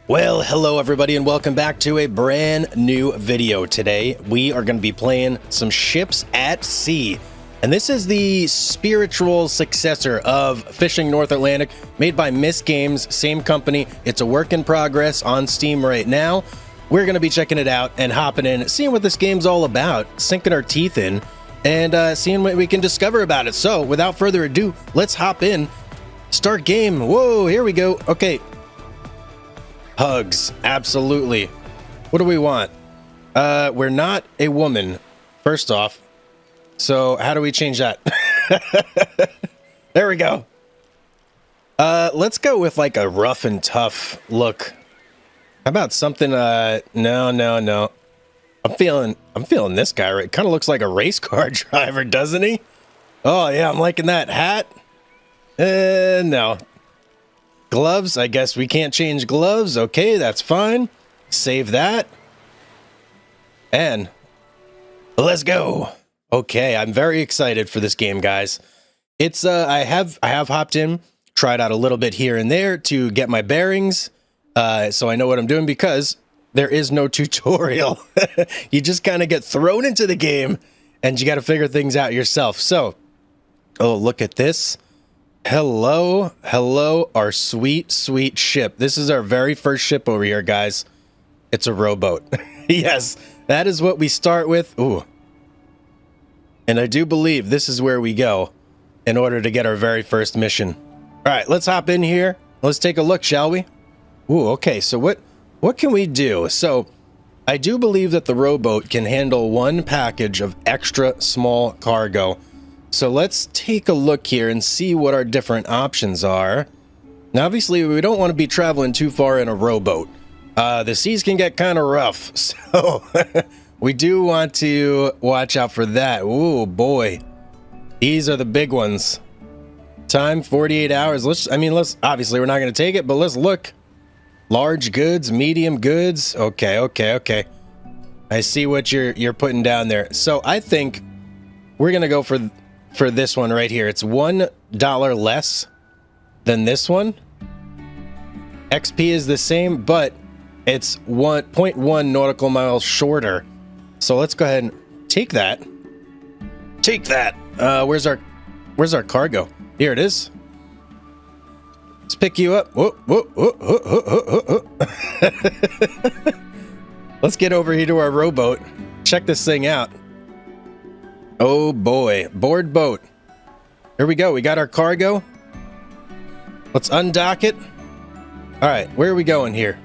Well, hello everybody and welcome back to a brand new video. Today we are going to be playing some ships at sea. And this is the spiritual successor of Fishing North Atlantic, made by Miss Games, same company. It's a work in progress on Steam right now. We're going to be checking it out and hopping in, seeing what this game's all about, sinking our teeth in, and seeing what we can discover about it. So without further ado, let's hop in. Start game. Whoa, here we go. Okay. Hugs, absolutely. What do we want? We're not a woman, first off. So how do we change that? There we go. Let's go with like a rough and tough look. How about something? No. I'm feeling this guy. Right, kind of looks like a race car driver, doesn't he? Oh yeah, I'm liking that hat. No. Gloves, I guess we can't change gloves. Okay, that's fine. Save that. And let's go. Okay, I'm very excited for this game, guys. It's I have hopped in, tried out a little bit here and there to get my bearings, so I know what I'm doing, because there is no tutorial. You just kind of get thrown into the game and you got to figure things out yourself. So, oh, look at this. Hello, our sweet ship. This is our very first ship over here, guys. It's a rowboat. Yes, that is what we start with. Ooh. And I do believe this is where we go in order to get our very first mission. All right, let's hop in here. Let's take a look, shall we? Ooh, okay, so what can we do? So I do believe that the rowboat can handle one package of extra small cargo. So let's take a look here and see what our different options are. Now, obviously, we don't want to be traveling too far in a rowboat. The seas can get kind of rough, so we do want to watch out for that. Ooh, boy. These are the big ones. Time, 48 hours. Let's obviously, we're not going to take it, but let's look. Large goods, medium goods. Okay. I see what you're putting down there. So I think we're going to go for this one right here. It's $1 less than this one. XP is the same, but it's 1.1 nautical miles shorter. So let's go ahead and take that. Where's our cargo? Here it is. Let's pick you up. Whoa. Let's get over here to our rowboat. Check this thing out. Oh boy, board boat. Here we go. We got our cargo. Let's undock it. All right, where are we going here?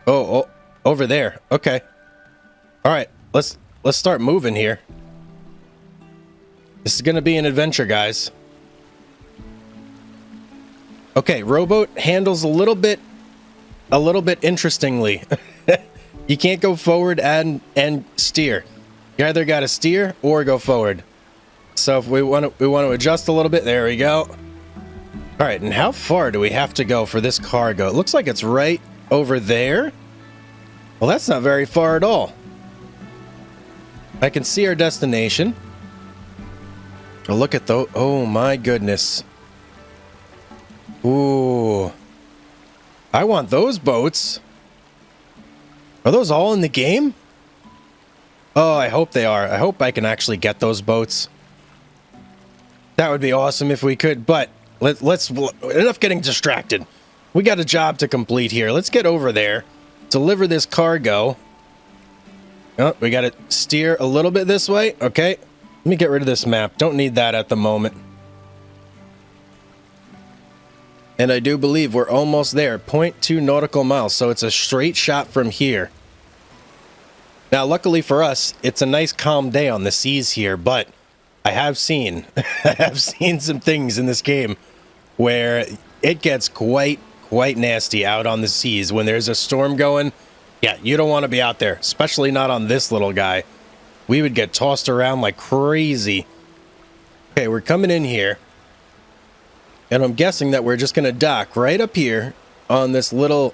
Oh, over there. Okay. All right, let's start moving here. This is gonna be an adventure, guys. Okay, rowboat handles a little bit interestingly. You can't go forward and steer. You either got to steer or go forward. So if we want to adjust a little bit, there we go. All right, and how far do we have to go for this cargo? It looks like it's right over there. Well, that's not very far at all. I can see our destination. Oh, look at those. Oh my goodness. Ooh. I want those boats. Are those all in the game? Oh, I hope they are. I hope I can actually get those boats. That would be awesome if we could, but let's enough getting distracted. We got a job to complete here. Let's get over there, deliver this cargo. Oh, we got to steer a little bit this way. Okay, let me get rid of this map. Don't need that at the moment. And I do believe we're almost there. 0.2 nautical miles, so it's a straight shot from here. Now, luckily for us, it's a nice calm day on the seas here, but I have seen some things in this game where it gets quite nasty out on the seas when there's a storm going. Yeah, you don't want to be out there, especially not on this little guy. We would get tossed around like crazy. Okay, we're coming in here, and I'm guessing that we're just going to dock right up here on this little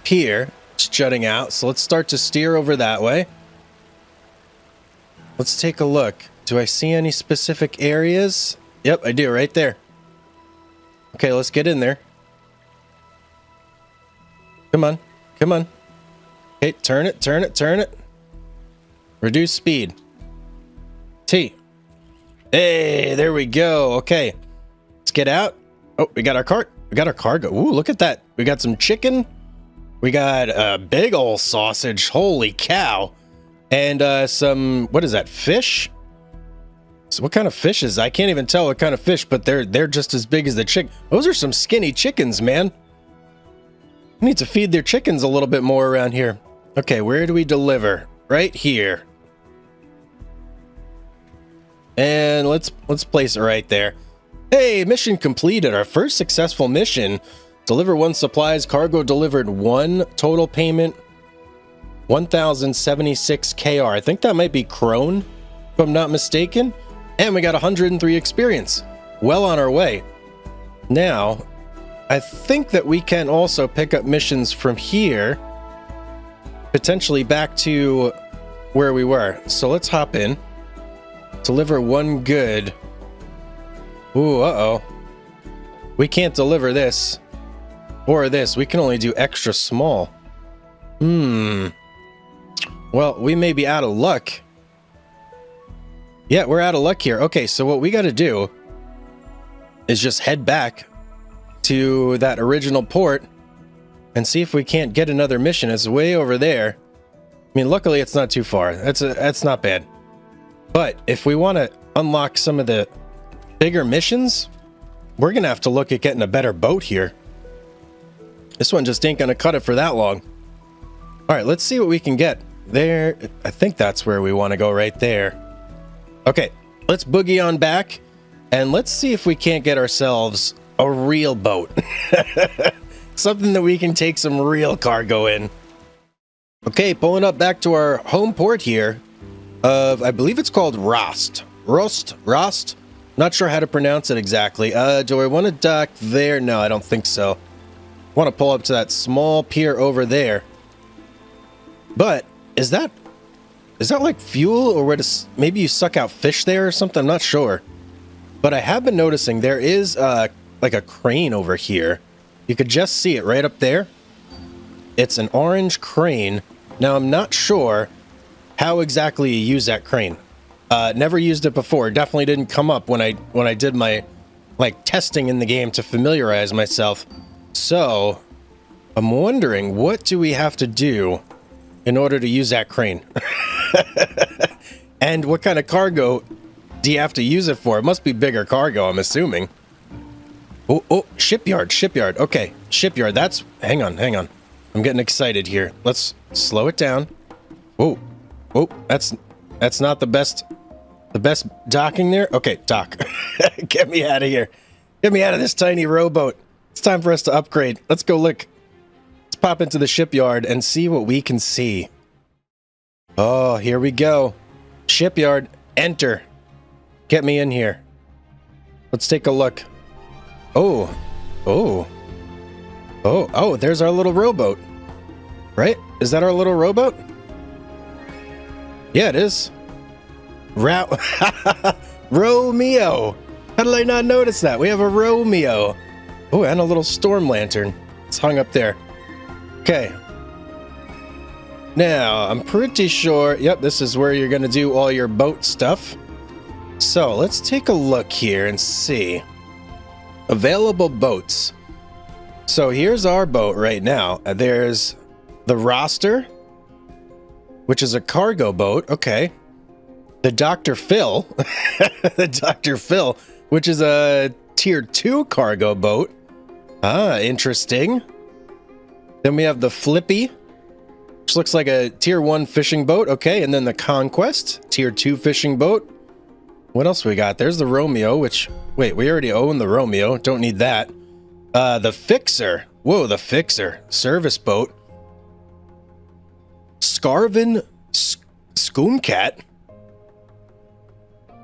pier jutting out. So let's start to steer over that way. Let's take a look. Do I see any specific areas? Yep, I do, right there. Okay, let's get in there. Come on. Come on. Okay, turn it, turn it, turn it. Reduce speed. T. Hey, there we go. Okay. Let's get out. Oh, we got our cart. We got our cargo. Ooh, look at that. We got some chicken. We got a big old sausage. Holy cow. And some, what is that, fish? So what kind of fish is? I can't even tell what kind of fish, but they're just as big as the chicken. Those are some skinny chickens, man. We need to feed their chickens a little bit more around here. Okay, where do we deliver? Right here. And let's place it right there. Hey, mission completed. Our first successful mission. Deliver 1 supplies. Cargo delivered 1. Total payment 1,076 KR. I think that might be Krone, if I'm not mistaken. And we got 103 experience. Well on our way. Now, I think that we can also pick up missions from here, potentially back to where we were. So let's hop in. Deliver 1 good. Ooh, uh-oh. We can't deliver this. Or this. We can only do extra small. Well, we may be out of luck. Yeah, we're out of luck here. Okay, so what we got to do is just head back to that original port and see if we can't get another mission. It's way over there. I mean, luckily it's not too far. That's not bad. But if we want to unlock some of the bigger missions, we're going to have to look at getting a better boat here. This one just ain't going to cut it for that long. All right, let's see what we can get. There, I think that's where we want to go, right there. Okay, let's boogie on back, and let's see if we can't get ourselves a real boat. Something that we can take some real cargo in. Okay, pulling up back to our home port here of, I believe it's called Rost. Rost? Not sure how to pronounce it exactly. Do I want to dock there? No, I don't think so. I want to pull up to that small pier over there. But is that like fuel, or what is, maybe you suck out fish there or something? I'm not sure. But I have been noticing there is like a crane over here. You could just see it right up there. It's an orange crane. Now I'm not sure how exactly you use that crane. Never used it before. Definitely didn't come up when I did my like testing in the game to familiarize myself. So I'm wondering, what do we have to do in order to use that crane? And what kind of cargo do you have to use it for? It must be bigger cargo, I'm assuming. Oh, shipyard. Okay, shipyard. Hang on. I'm getting excited here. Let's slow it down. Whoa, that's not the best docking there. Okay, dock. Get me out of here. Get me out of this tiny rowboat. It's time for us to upgrade. Let's go look. Let's pop into the shipyard and see what we can see. Oh, here we go. Shipyard, enter. Get me in here. Let's take a look. Oh, there's our little rowboat. Right? Is that our little rowboat? Yeah, it is. Romeo. How did I not notice that? We have a Romeo. Oh, and a little storm lantern. It's hung up there. Okay. Now, I'm pretty sure, yep, this is where you're going to do all your boat stuff. So, let's take a look here and see. Available boats. So, here's our boat right now. There's the Roster, which is a cargo boat. Okay. The Dr. Phil. The Dr. Phil, which is a tier 2 cargo boat. Ah, interesting. Then we have the Flippy, which looks like a tier 1 fishing boat. Okay, and then the Conquest, tier 2 fishing boat. What else we got? There's the Romeo, which, wait, we already own the Romeo. Don't need that. The Fixer. Whoa, the Fixer. Service boat. Scarvin Skoomcat.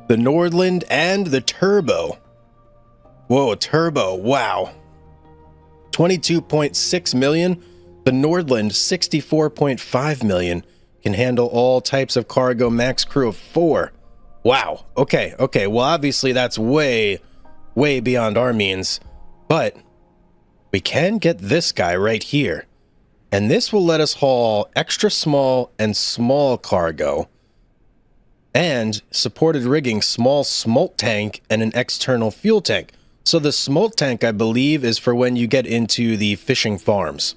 The Nordland and the Turbo. Whoa, Turbo. Wow. 22.6 million. The Nordland, 64.5 million. Can handle all types of cargo, max crew of 4. Wow. Okay. Well, obviously that's way beyond our means. But we can get this guy right here. And this will let us haul extra small and small cargo. And supported rigging, small smolt tank, and an external fuel tank. So the smolt tank, I believe, is for when you get into the fishing farms,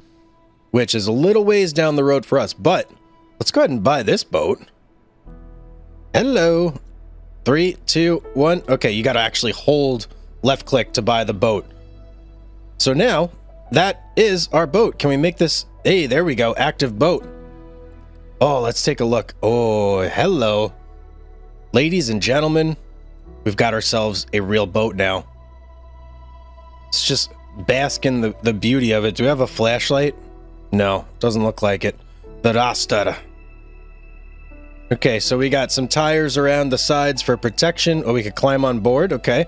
which is a little ways down the road for us. But let's go ahead and buy this boat. Hello. 3, 2, 1. Okay, you got to actually hold left click to buy the boat. So now that is our boat. Can we make this? Hey, there we go. Active boat. Oh, let's take a look. Oh, hello. Ladies and gentlemen, we've got ourselves a real boat now. Let's just bask in the beauty of it. Do we have a flashlight? No, doesn't look like it. The Rasta. Okay, so we got some tires around the sides for protection. Oh, we could climb on board. Okay.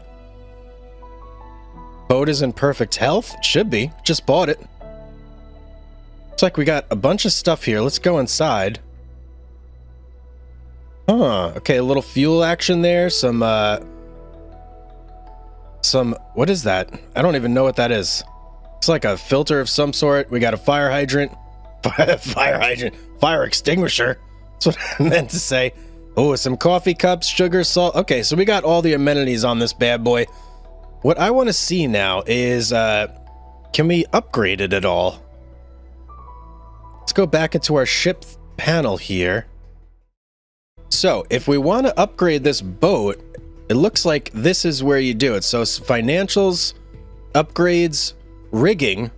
Boat is in perfect health. It should be. Just bought it. Looks like we got a bunch of stuff here. Let's go inside. Huh. Okay, a little fuel action there. Some, what is that? I don't even know what that is. It's like a filter of some sort. We got a fire hydrant. Fire extinguisher. That's what I meant to say. Oh, some coffee cups, sugar, salt. Okay, so we got all the amenities on this bad boy. What I want to see now is, can we upgrade it at all? Let's go back into our ship panel here. So, if we want to upgrade this boat, it looks like this is where you do it. So, financials, upgrades, rigging,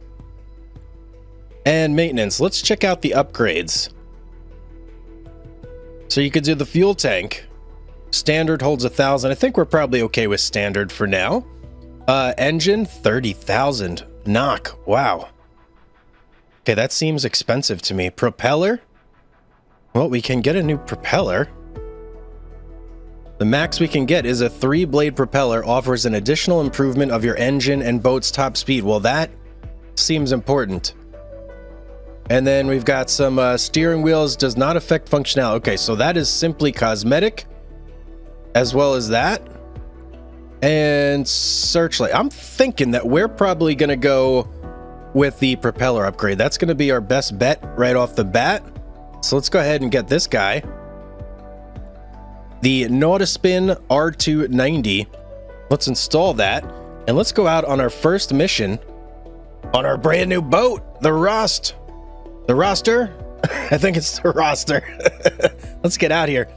and maintenance. Let's check out the upgrades. So, you could do the fuel tank. Standard holds 1,000. I think we're probably okay with standard for now. Engine, 30,000. Knock. Wow. Okay, that seems expensive to me. Propeller? Well, we can get a new propeller. The max we can get is a 3-blade propeller, offers an additional improvement of your engine and boat's top speed. Well, that seems important. And then we've got some steering wheels, does not affect functionality. Okay, so that is simply cosmetic, as well as that. And searchlight. I'm thinking that we're probably going to go with the propeller upgrade. That's going to be our best bet right off the bat. So let's go ahead and get this guy. The Nautispin R290. Let's install that. And let's go out on our first mission on our brand new boat, the Rost. The Roster? I think it's the Roster. Let's get out here.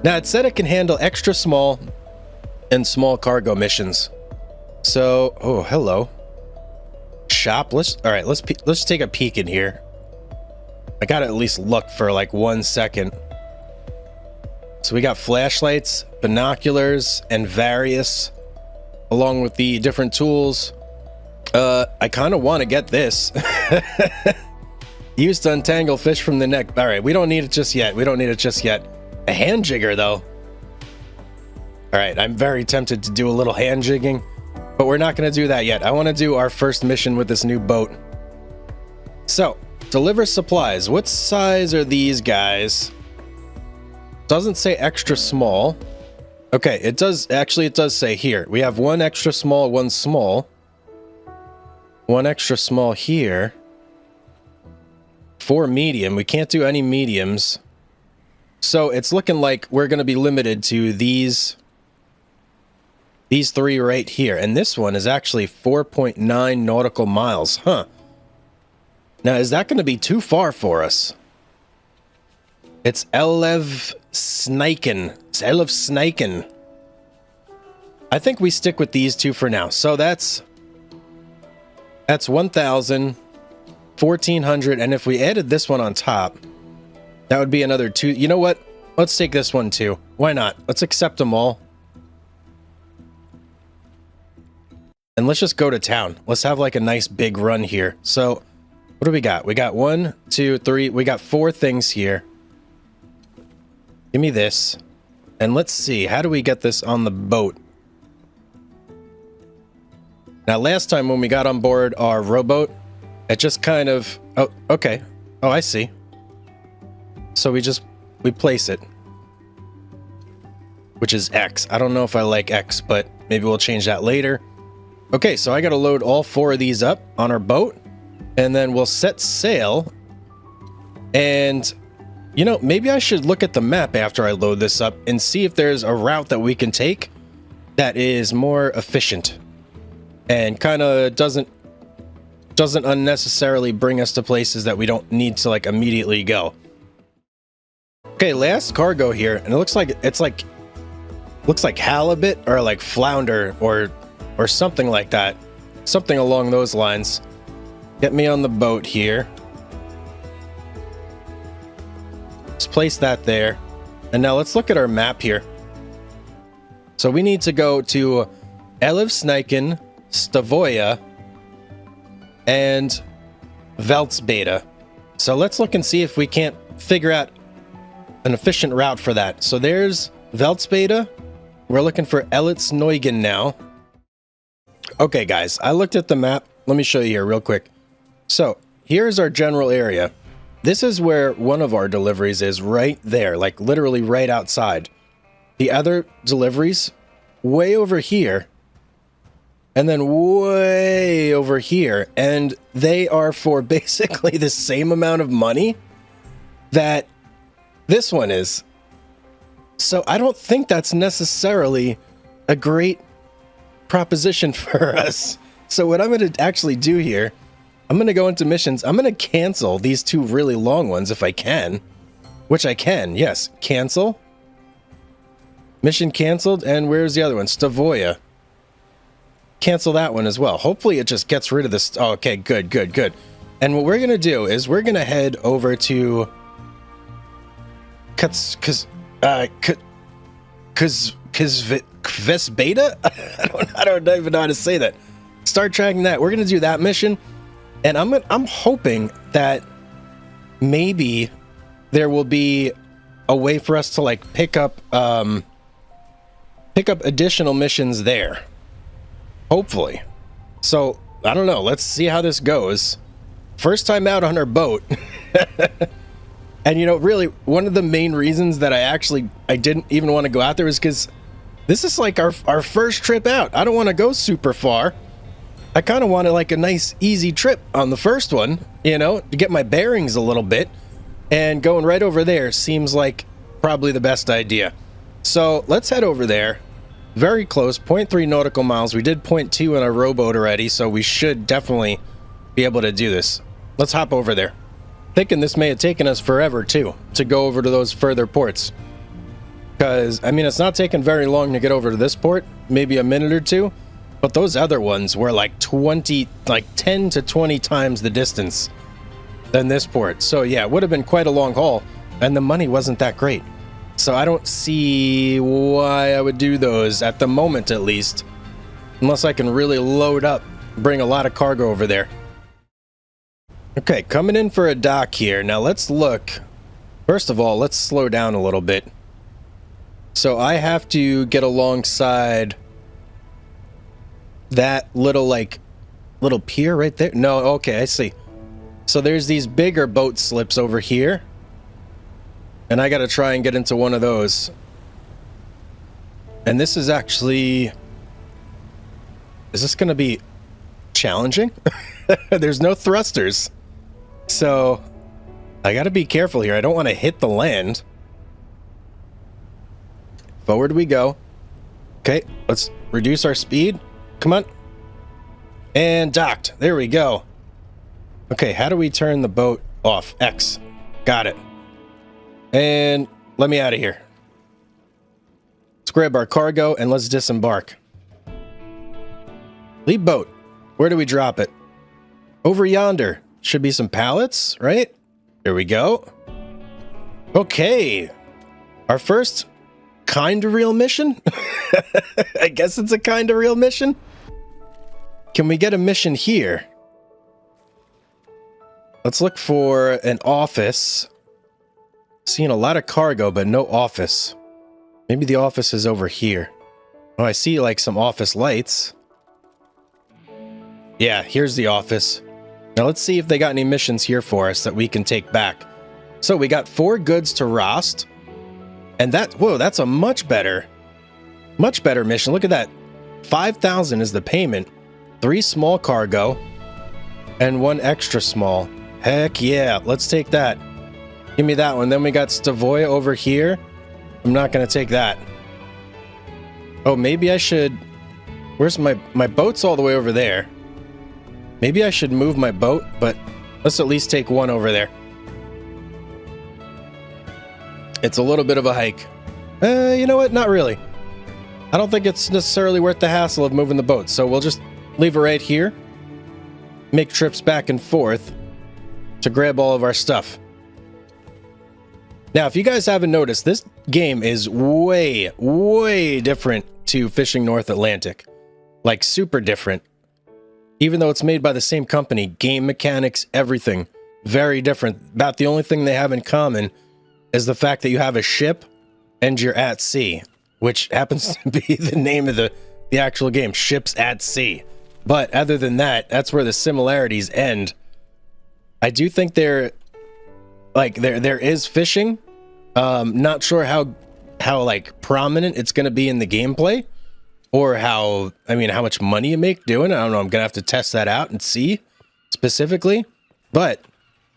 Now, it said it can handle extra small and small cargo missions. So, oh, hello. Shop. All right, let's take a peek in here. I gotta at least look for like 1 second. So we got flashlights, binoculars, and various, along with the different tools. I kind of want to get this. Used to untangle fish from the neck. All right, we don't need it just yet. A hand jigger, though. All right, I'm very tempted to do a little hand jigging, but we're not going to do that yet. I want to do our first mission with this new boat. So, deliver supplies. What size are these guys? Doesn't say extra small. Okay, it does say here. We have one extra small, one small. One extra small here. 4 medium. We can't do any mediums. So it's looking like we're going to be limited to these 3 right here. And this one is actually 4.9 nautical miles. Huh. Now, is that going to be too far for us? It's Kveldsbeita. I think we stick with these 2 for now. So that's 1,000, 1,400, and if we added this one on top, that would be another 2. You know what? Let's take this one too. Why not? Let's accept them all. And let's just go to town. Let's have like a nice big run here. So, what do we got? We got 1, 2, 3. We got 4 things here. Give me this. And let's see. How do we get this on the boat? Now, last time when we got on board our rowboat, it just kind of... Oh, okay. Oh, I see. So we place it. Which is X. I don't know if I like X, but maybe we'll change that later. Okay, so I got to load all 4 of these up on our boat. And then we'll set sail. And, you know, maybe I should look at the map after I load this up and see if there's a route that we can take that is more efficient and kind of doesn't unnecessarily bring us to places that we don't need to like immediately go. Okay, last cargo here, and it looks like it's like halibut or like flounder or something like that, something along those lines. Get me on the boat here. Let's place that there, and now let's look at our map here. So we need to go to Kveldsbeita, Stavoya, and Kveldsbeita. So let's look and see if we can't figure out an efficient route for that. So there's Kveldsbeita. We're looking for Kveldsbeita now. Okay, guys, I looked at the map. Let me show you here real quick. So here's our general area. This is where one of our deliveries is, right there, like literally right outside. The other deliveries way over here, and then way over here, and they are for basically the same amount of money that this one is. So I don't think that's necessarily a great proposition for us. So what I'm going to actually do here, I'm going to go into missions. I'm going to cancel these two really long ones if I can, which I can. Yes, cancel. Mission canceled. And where's the other one? Stavoya. Cancel that one as well. Hopefully it just gets rid of this. Oh, okay, good, good, good. And what we're going to do is we're going to head over to Kveldsbeita? I don't even know how to say that. Start tracking that. We're going to do that mission. And I'm hoping that maybe there will be a way for us to like pick up additional missions there. Hopefully. So, I don't know. Let's see how this goes. First time out on our boat. And you know, really, one of the main reasons that I didn't even want to go out there is because this is like our first trip out. I don't want to go super far. I kind of wanted like a nice, easy trip on the first one, you know, to get my bearings a little bit. And going right over there seems like probably the best idea. So let's head over there. Very close, 0.3 nautical miles. We did 0.2 in a rowboat already, so we should definitely be able to do this. Let's hop over there. Thinking this may have taken us forever too to go over to those further ports, because I mean it's not taking very long to get over to this port, maybe a minute or two, but those other ones were like 10 to 20 times the distance than this port. So yeah, it would have been quite a long haul, and the money wasn't that great. So I don't see why I would do those at the moment, at least, unless I can really load up, bring a lot of cargo over there. Okay, coming in for a dock here. Now let's look. First of all, let's slow down a little bit. So I have to get alongside that little pier right there. No, okay, I see. So there's these bigger boat slips over here. And I gotta try and get into one of those. And this is actually... Is this gonna be challenging? There's no thrusters. So, I gotta be careful here. I don't want to hit the land. Forward we go. Okay, let's reduce our speed. Come on. And docked. There we go. Okay, how do we turn the boat off? X. Got it. And let me out of here. Let's grab our cargo and let's disembark. Lead boat. Where do we drop it? Over yonder. Should be some pallets, right? There we go. Okay. Our first kind of real mission? I guess it's a kind of real mission. Can we get a mission here? Let's look for an office. Seeing a lot of cargo, but no office. Maybe the office is over here. Oh, I see like some office lights. Yeah, here's the office. Now let's see if they got any missions here for us that we can take back. So we got 4 goods to Rost. And whoa, that's a much better mission. Look at that. 5,000 is the payment. 3 small cargo. and one extra small. Heck yeah, let's take that. Give me that one. Then we got Stavoy over here. I'm not going to take that. Oh, maybe I should... Where's my boat's all the way over there. Maybe I should move my boat, but let's at least take one over there. It's a little bit of a hike. You know what? Not really. I don't think it's necessarily worth the hassle of moving the boat, so we'll just leave it right here. Make trips back and forth to grab all of our stuff. Now, if you guys haven't noticed, this game is way, way different to Fishing North Atlantic. Like, super different. Even though it's made by the same company, game mechanics, everything, very different. About the only thing they have in common is the fact that you have a ship and you're at sea, which happens to be the name of the actual game, Ships at Sea. But other than that, that's where the similarities end. I do think there is fishing. Not sure how like prominent it's going to be in the gameplay, or how much money you make doing it. I don't know. I'm going to have to test that out and see specifically. But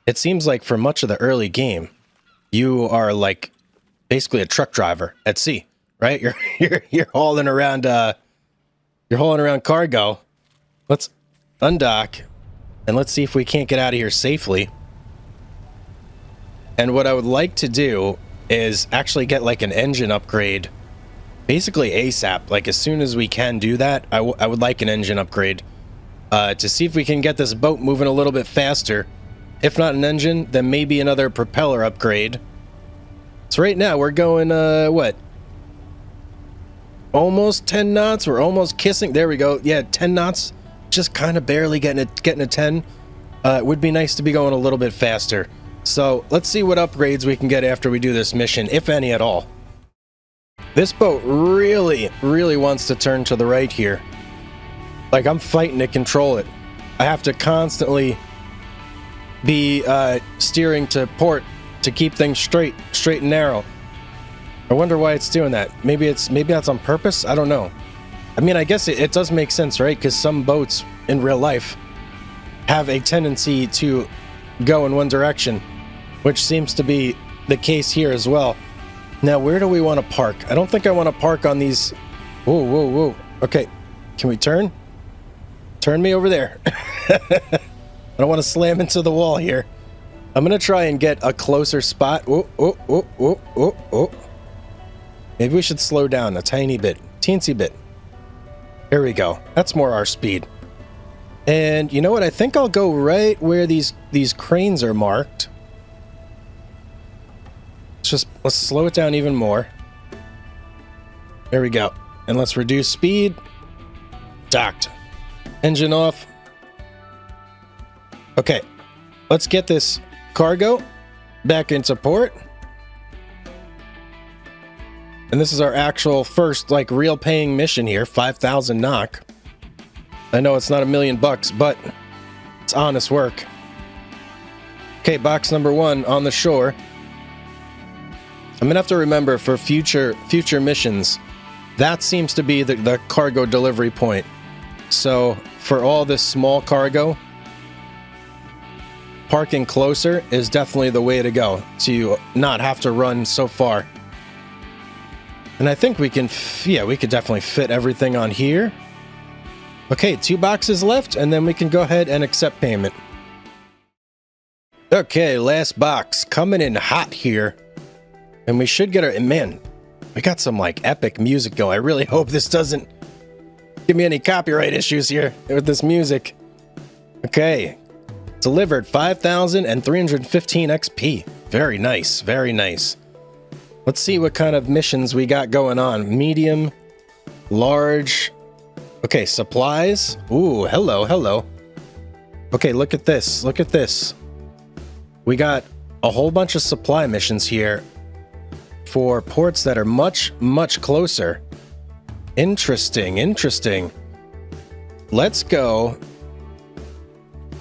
it seems like for much of the early game, you are like basically a truck driver at sea, right? You're hauling around cargo. Let's undock and let's see if we can't get out of here safely. And what I would like to do is actually get like an engine upgrade basically ASAP. Like as soon as we can do that, I would like an engine upgrade to see if we can get this boat moving a little bit faster. If not an engine, then maybe another propeller upgrade. So right now we're going what? Almost 10 knots. We're almost kissing. There we go. Yeah, 10 knots. Just kind of barely getting a 10. It would be nice to be going a little bit faster. So let's see what upgrades we can get after we do this mission, if any at all. This boat really, really wants to turn to the right here. Like I'm fighting to control it. I have to constantly be steering to port to keep things straight and narrow. I wonder why it's doing that. Maybe that's on purpose. I don't know. I mean, I guess it does make sense, right? Because some boats in real life have a tendency to go in one direction, which seems to be the case here as well. Now, where do we want to park? I don't think I want to park on these. Whoa, whoa, whoa. Okay, can we turn? Turn me over there. I don't want to slam into the wall here. I'm going to try and get a closer spot. Oh. Maybe we should slow down a tiny bit. Teensy bit. There we go. That's more our speed. And you know what? I think I'll go right where these cranes are marked. Let's slow it down even more. There we go. And let's reduce speed. Docked. Engine off. Okay. Let's get this cargo back into port. And this is our actual first, like, real paying mission here. 5,000 knock. I know it's not $1 million, but it's honest work. Okay, box number 1 on the shore. I'm gonna have to remember for future missions, that seems to be the cargo delivery point. So for all this small cargo, parking closer is definitely the way to go to not have to run so far. And I think we can, we could definitely fit everything on here. Okay, 2 boxes left, and then we can go ahead and accept payment. Okay, last box, coming in hot here. And we should get our, man, we got some like epic music going. I really hope this doesn't give me any copyright issues here with this music. Okay, delivered 5,315 XP. Very nice, very nice. Let's see what kind of missions we got going on. Medium, large. Okay, supplies. Ooh, hello. Okay, look at this. Look at this. We got a whole bunch of supply missions here for ports that are much, much closer. Interesting. Let's go.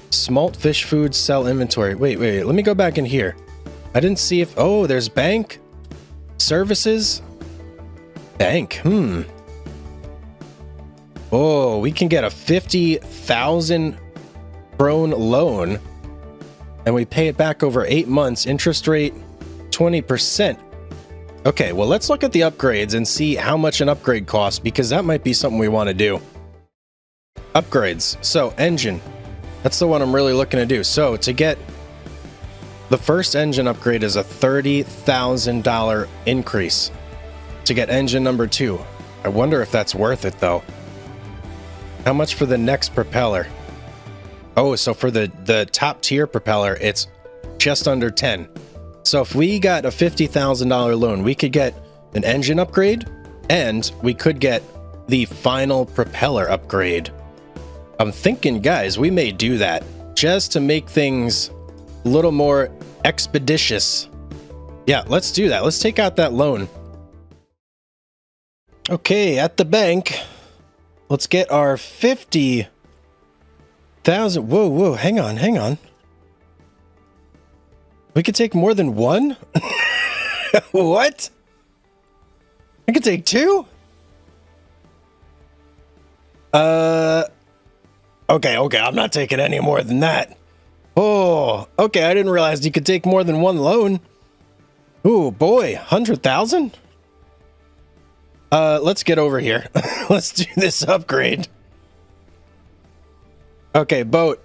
Smalt fish food, sell inventory. Wait. Let me go back in here. I didn't see if... Oh, there's bank. Services. Bank. Oh, we can get a 50,000 prone loan, and we pay it back over 8 months. Interest rate 20%. Okay, well, let's look at the upgrades and see how much an upgrade costs, because that might be something we want to do. Upgrades. So, engine. That's the one I'm really looking to do. So, to get the first engine upgrade is a $30,000 increase. To get engine number 2. I wonder if that's worth it, though. How much for the next propeller? Oh, so for the top tier propeller, it's just under 10. So if we got a $50,000 loan, we could get an engine upgrade, and we could get the final propeller upgrade. I'm thinking, guys, we may do that just to make things a little more expeditious. Yeah, let's do that. Let's take out that loan. Okay, at the bank, let's get our 50,000. Whoa, hang on. We could take more than one? What? I could take 2? Okay, I'm not taking any more than that. Oh, okay, I didn't realize you could take more than one loan. Oh boy, 100,000? Let's get over here. Let's do this upgrade. Okay, boat.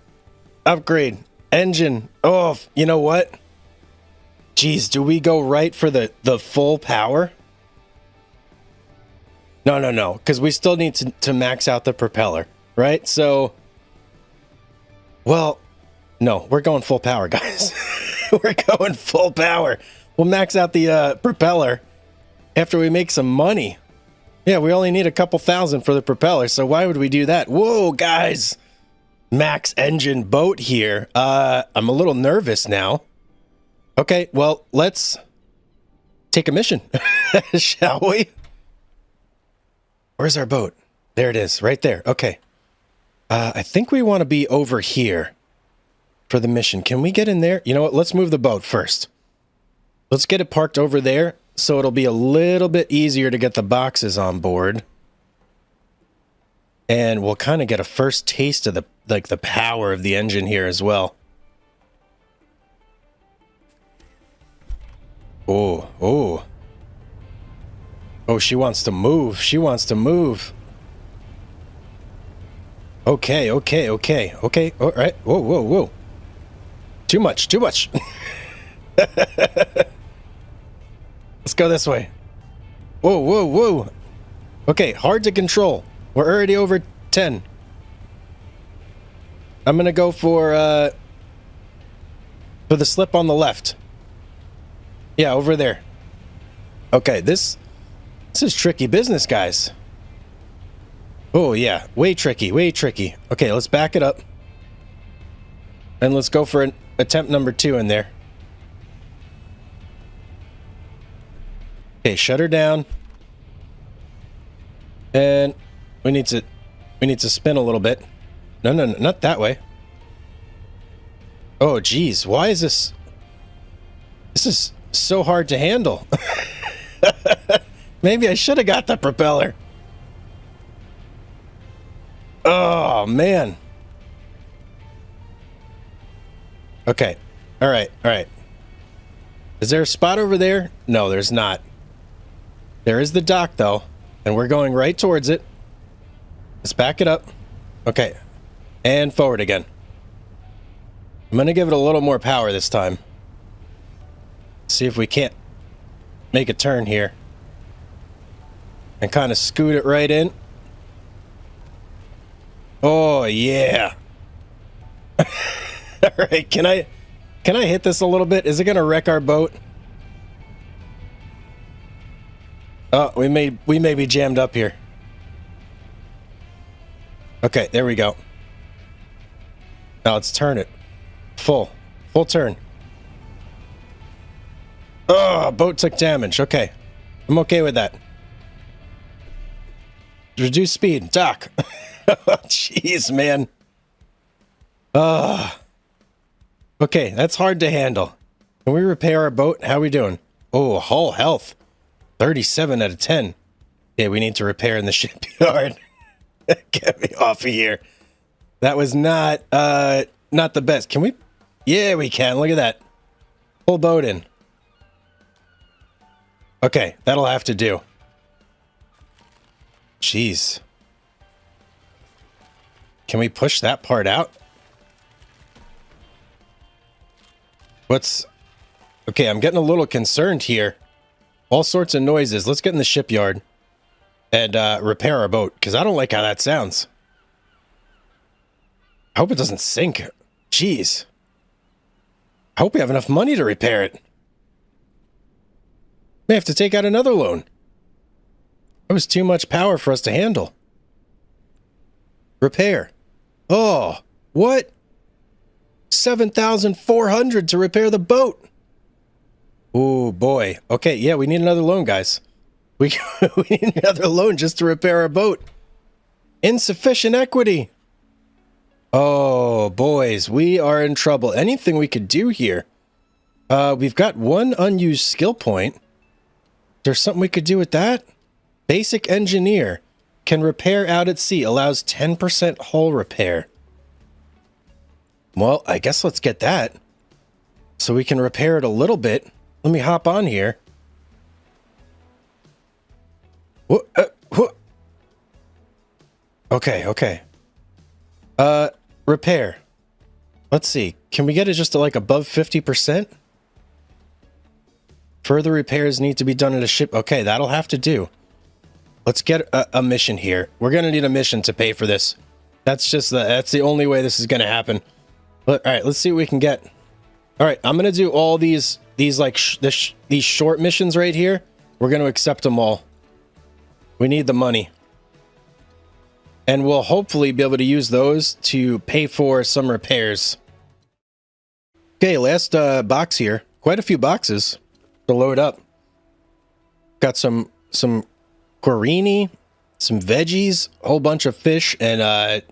Upgrade. Engine. Oh, you know what? Jeez, do we go right for the full power? No, because we still need to max out the propeller, right? So, well, no, we're going full power, guys. We're going full power. We'll max out the propeller after we make some money. Yeah, we only need a couple thousand for the propeller, so why would we do that? Whoa, guys. Max engine boat here. I'm a little nervous now. Okay, well, let's take a mission, shall we? Where's our boat? There it is, right there. Okay. I think we want to be over here for the mission. Can we get in there? You know what? Let's move the boat first. Let's get it parked over there, so it'll be a little bit easier to get the boxes on board. And we'll kind of get a first taste of the power of the engine here as well. Oh, she wants to move. Okay. All right. Whoa. Too much. Let's go this way. Whoa. Okay, hard to control. We're already over 10. I'm gonna go for the slip on the left. Yeah, over there. Okay, this is tricky business, guys. Oh yeah, way tricky. Okay, let's back it up. And let's go for an attempt number 2 in there. Okay, shut her down. And we need to spin a little bit. No, not that way. Oh, geez. Why is this? This is so hard to handle. Maybe I should have got the propeller. Oh, man. Okay. All right. Is there a spot over there? No, there's not. There is the dock, though, and we're going right towards it. Let's back it up. Okay. And forward again. I'm going to give it a little more power this time. See if we can't make a turn here. And kind of scoot it right in. Oh, yeah. All right, can I hit this a little bit? Is it going to wreck our boat? Oh, we may be jammed up here. Okay, there we go. Now let's turn it. Full turn. Oh, boat took damage. Okay. I'm okay with that. Reduce speed. Dock. Jeez, man. Okay, that's hard to handle. Can we repair our boat? How are we doing? Oh, hull health. 37 out of 10. Okay, we need to repair in the shipyard. Get me off of here. That was not not the best. Can we? Yeah, we can. Look at that. Pull boat in. Okay, that'll have to do. Jeez. Can we push that part out? What's... Okay, I'm getting a little concerned here. All sorts of noises. Let's get in the shipyard and repair our boat, because I don't like how that sounds. I hope it doesn't sink. Jeez. I hope we have enough money to repair it. May have to take out another loan. That was too much power for us to handle. Repair. Oh, what? 7,400 to repair the boat. Oh boy. Okay, yeah, we need another loan, guys. We need another loan just to repair our boat. Insufficient equity. Oh, boys, we are in trouble. Anything we could do here? We've got one unused skill point. Is there something we could do with that? Basic engineer. Can repair out at sea. Allows 10% hull repair. Well, I guess let's get that. So we can repair it a little bit. Let me hop on here. What? Okay. Repair. Let's see. Can we get it just to like above 50%? Further repairs need to be done at a ship. Okay, that'll have to do. Let's get a mission here. We're going to need a mission to pay for this. That's the only way this is going to happen. All right, let's see what we can get. All right, I'm going to do all these short missions right here. We're going to accept them all. We need the money. And we'll hopefully be able to use those to pay for some repairs. Okay, last box here. Quite a few boxes to load up. Got some quarini, some veggies, a whole bunch of fish, and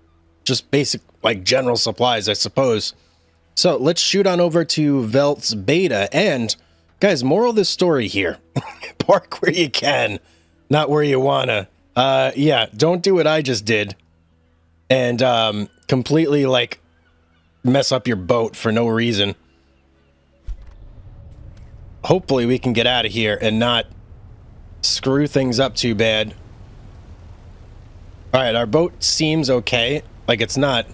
just basic, like, general supplies, I suppose. So let's shoot on over to Kveldsbeita. And, guys, moral of the story here. Park where you can, not where you wanna. Yeah, don't do what I just did and completely, like, mess up your boat for no reason. Hopefully we can get out of here and not screw things up too bad. All right, our boat seems okay. Like, it's not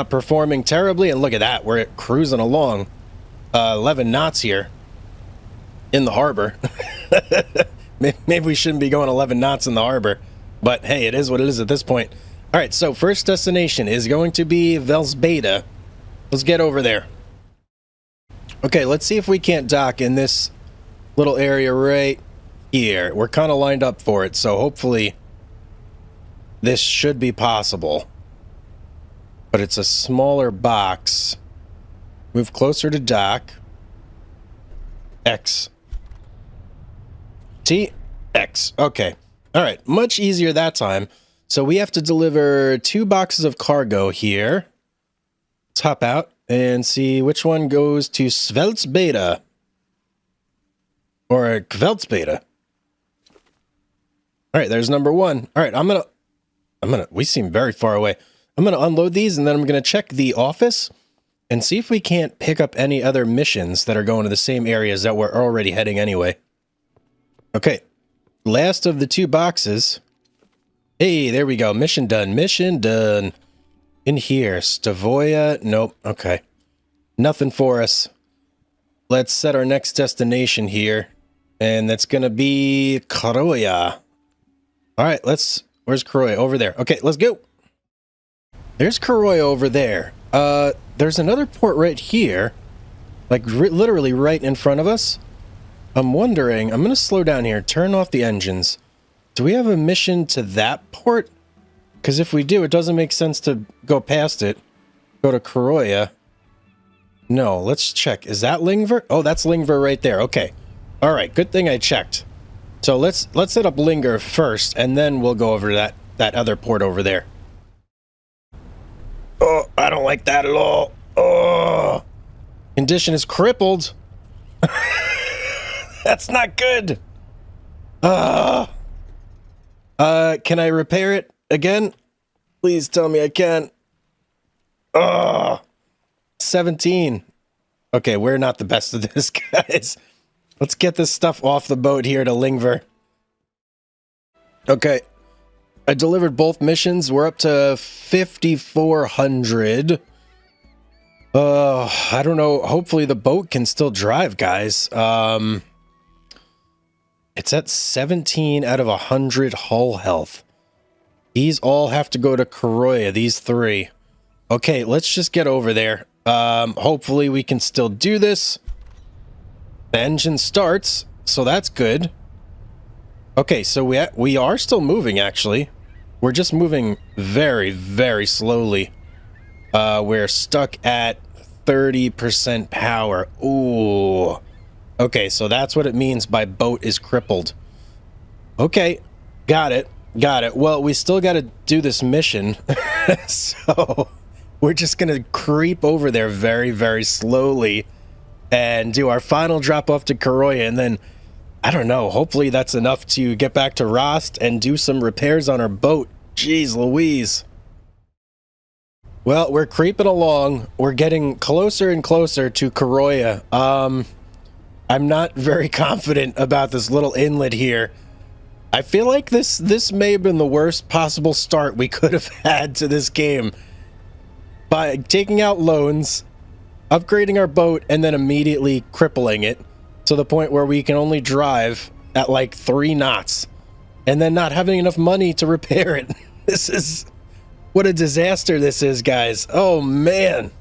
performing terribly, and look at that, we're cruising along 11 knots here in the harbor. Maybe we shouldn't be going 11 knots in the harbor, but hey, it is what it is at this point. All right, so first destination is going to be Kveldsbeita. Let's get over there. Okay, let's see if we can't dock in this little area right here. We're kind of lined up for it, so hopefully this should be possible. But it's a smaller box. Move closer to dock. X. T. X. Okay. All right. Much easier that time. So we have to deliver 2 boxes of cargo here. Let's hop out and see which one goes to Kveldsbeita. Or Kveldsbeita. All right. There's number 1. All right. I'm gonna, we seem very far away. I'm going to unload these, and then I'm going to check the office and see if we can't pick up any other missions that are going to the same areas that we're already heading anyway. Okay. Last of the 2 boxes. Hey, there we go. Mission done. Mission done. In here. Stavoya. Nope. Okay. Nothing for us. Let's set our next destination here. And that's going to be Kroya. All right. Where's Kroya? Over there. Okay, let's go. There's Kroya over there. There's another port right here. Like, literally right in front of us. I'm wondering, I'm going to slow down here, turn off the engines. Do we have a mission to that port? Because if we do, it doesn't make sense to go past it. Go to Kroya. No, let's check. Is that Lingver? Oh, that's Lingver right there. Okay. All right, good thing I checked. So let's set up Linger first, and then we'll go over to that other port over there. Oh, I don't like that at all. Oh, condition is crippled. That's not good. Can I repair it again? Please tell me I can. Oh, 17. Okay, we're not the best of this, guys. Let's get this stuff off the boat here to Lingver. Okay. I delivered both missions. We're up to 5,400. I don't know. Hopefully the boat can still drive, guys. It's at 17 out of 100 hull health. These all have to go to Koroya, these 3. Okay, let's just get over there. Hopefully we can still do this. The engine starts, so that's good. Okay, so we are still moving, actually. We're just moving very, very slowly. We're stuck at 30% power. Ooh. Okay, so that's what it means by boat is crippled. Okay, got it. Got it. Well, we still got to do this mission. So we're just going to creep over there very, very slowly and do our final drop off to Koroya. And then, I don't know, hopefully that's enough to get back to Rost and do some repairs on our boat. Jeez Louise. Well, we're creeping along. We're getting closer and closer to Koroya. I'm not very confident about this little inlet here. I feel like this may have been the worst possible start we could have had to this game. By taking out loans, upgrading our boat, and then immediately crippling it to the point where we can only drive at like 3 knots. And then not having enough money to repair it. This is... What a disaster this is, guys. Oh, man.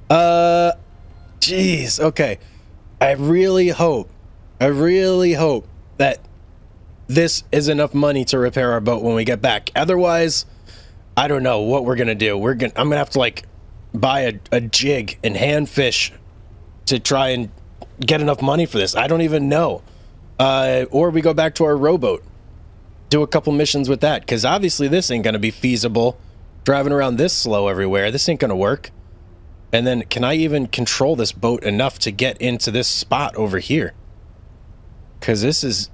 Jeez. Okay. I really hope that this is enough money to repair our boat when we get back. Otherwise, I don't know what we're going to do. I'm going to have to, like, buy a jig and hand fish to try and get enough money for this. I don't even know. Or we go back to our rowboat. Do a couple missions with that. Because obviously this ain't going to be feasible. Driving around this slow everywhere. This ain't going to work. And then, can I even control this boat enough to get into this spot over here? Because this is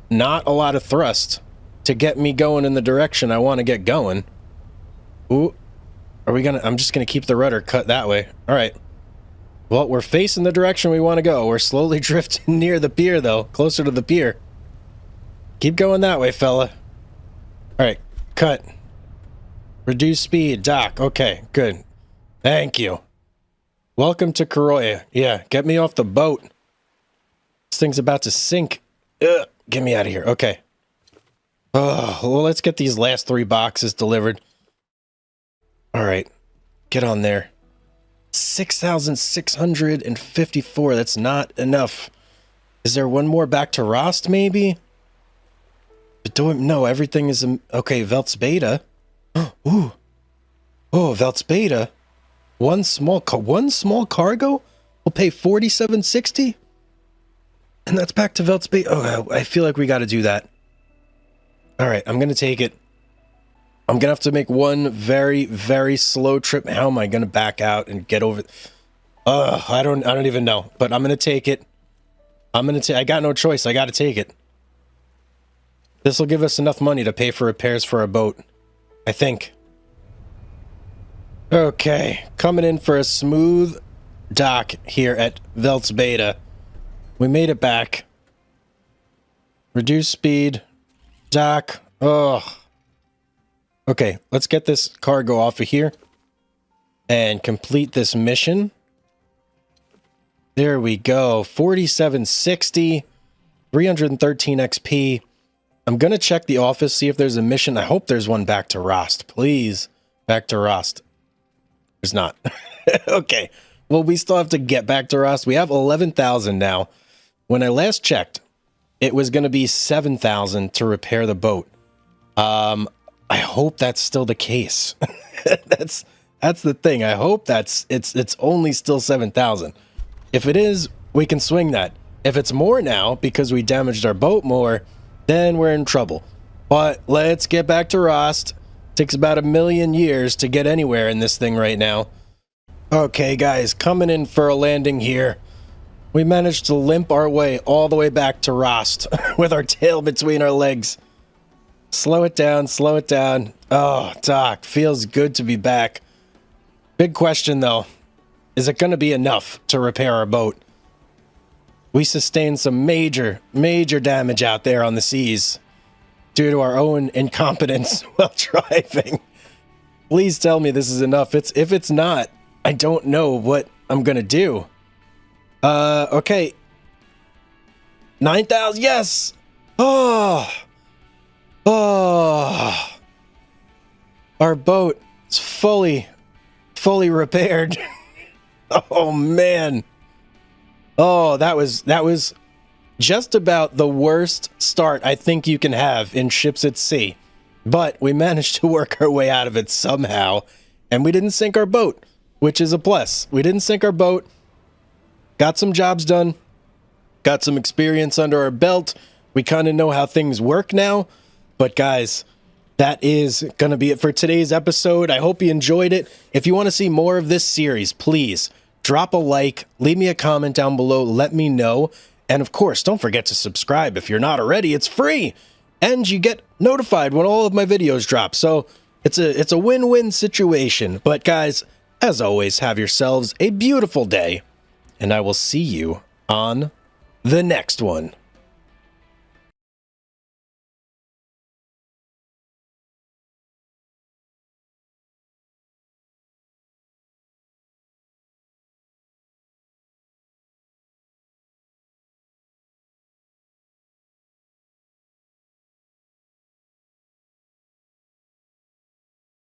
not a lot of thrust to get me going in the direction I want to get going. Ooh. Are we going to... I'm just going to keep the rudder cut that way. All right. Well, we're facing the direction we want to go. We're slowly drifting near the pier, though. Closer to the pier. Keep going that way, fella. All right. Cut. Reduce speed, dock. Okay, good. Thank you. Welcome to Koroya. Yeah, get me off the boat. This thing's about to sink. Ugh, get me out of here. Okay. Oh, well, let's get these last 3 boxes delivered. All right. Get on there. 6,654. That's not enough. Is there one more back to Rost, maybe? But no, everything is... Okay, Kveldsbeita. Ooh. Oh, Kveldsbeita. One small cargo will pay 47.60, and that's back to Kveldsbeita. Oh, I feel like we got to do that. All right, I'm gonna take it. I'm gonna have to make one very, very slow trip. How am I gonna back out and get over? I don't even know. But I'm gonna take it. I got no choice. I got to take it. This will give us enough money to pay for repairs for our boat, I think. Okay, coming in for a smooth dock here at Kveldsbeita. We made it back. Reduce speed. Dock. Oh. Okay, let's get this cargo off of here and complete this mission. There we go. 4760, 313 XP. I'm going to check the office, see if there's a mission. I hope there's one back to Rost. Please, back to Rost. There's not. Okay. Well, we still have to get back to Rost. We have 11,000 now. When I last checked, it was going to be 7,000 to repair the boat. I hope that's still the case. That's the thing. I hope it's only still 7,000. If it is, we can swing that. If it's more now because we damaged our boat more, then we're in trouble. But let's get back to Rost. Takes about 1,000,000 years to get anywhere in this thing right now. Okay, guys, coming in for a landing here. We managed to limp our way all the way back to Rost with our tail between our legs. Slow it down, slow it down. Oh, Doc, feels good to be back. Big question, though. Is it going to be enough to repair our boat? We sustained some major, major damage out there on the seas due to our own incompetence while driving. Please tell me this is enough. If it's not, I don't know what I'm going to do. Okay. 9,000, yes! Oh! Our boat is fully repaired. Oh, man. Oh, that was just about the worst start I think you can have in ships at sea. But we managed to work our way out of it somehow, and we didn't sink our boat, which is a plus. We didn't sink our boat, got some jobs done, got some experience under our belt. We kind of know how things work now. But guys, that is going to be it for today's episode. I hope you enjoyed it. If you want to see more of this series, please drop a like, leave me a comment down below, let me know. And of course, don't forget to subscribe if you're not already. It's free, and you get notified when all of my videos drop. So it's a win-win situation. But guys, as always, have yourselves a beautiful day, and I will see you on the next one.